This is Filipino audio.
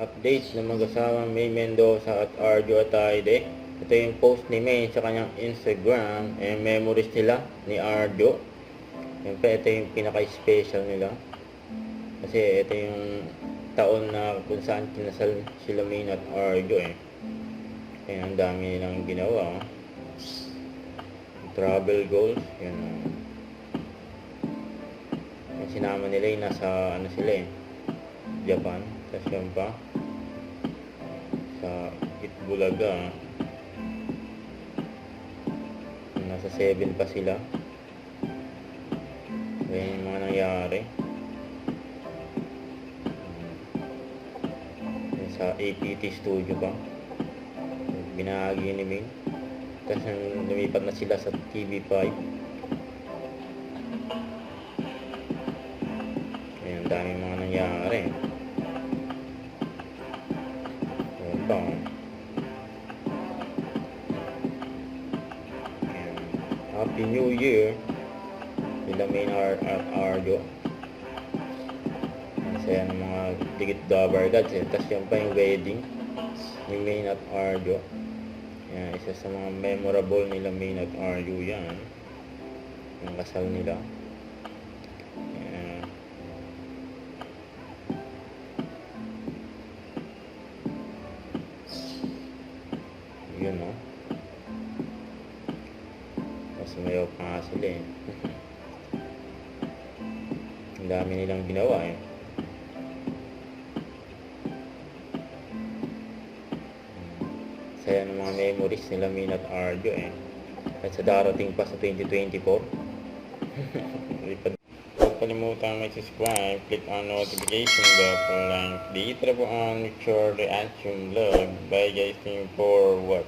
Updates ng mag-asawang May Mendoza at Arjo Atayde. Ito yung post ni May sa kanyang Instagram. Memories nila ni Arjo. Siyempre, ito yung pinaka-special nila. Kasi ito yung taon na kung saan kinasal sila May at Arjo Kaya ang dami nilang ginawa. Travel goals. Yan. Yung sinama nila yung nasa Japan. Tapos yun pa sa Itbulaga nasa 7 pa sila. Kaya yung mga nangyari sa APT studio pa binahagi ni Ming. Tapos lumipat na sila sa TV5. Kaya ang daming mga nangyari. Happy New Year nila May at Arjo. Masaya ng mga digit dabar gods Tapos yan pa yung wedding ni May at Arjo. Yan, isa sa mga memorable nila May at Arjo yan. Yung kasal nila. Yun sumayaw pa nga sila Ang dami nilang ginawa Saya ng mga memories nila May at Arjo At sa darating pa sa 2024 Huwag kalimutan mag-subscribe, click on notification bell for lang. Dito po ang future reaction vlog. Bye guys, looking forward.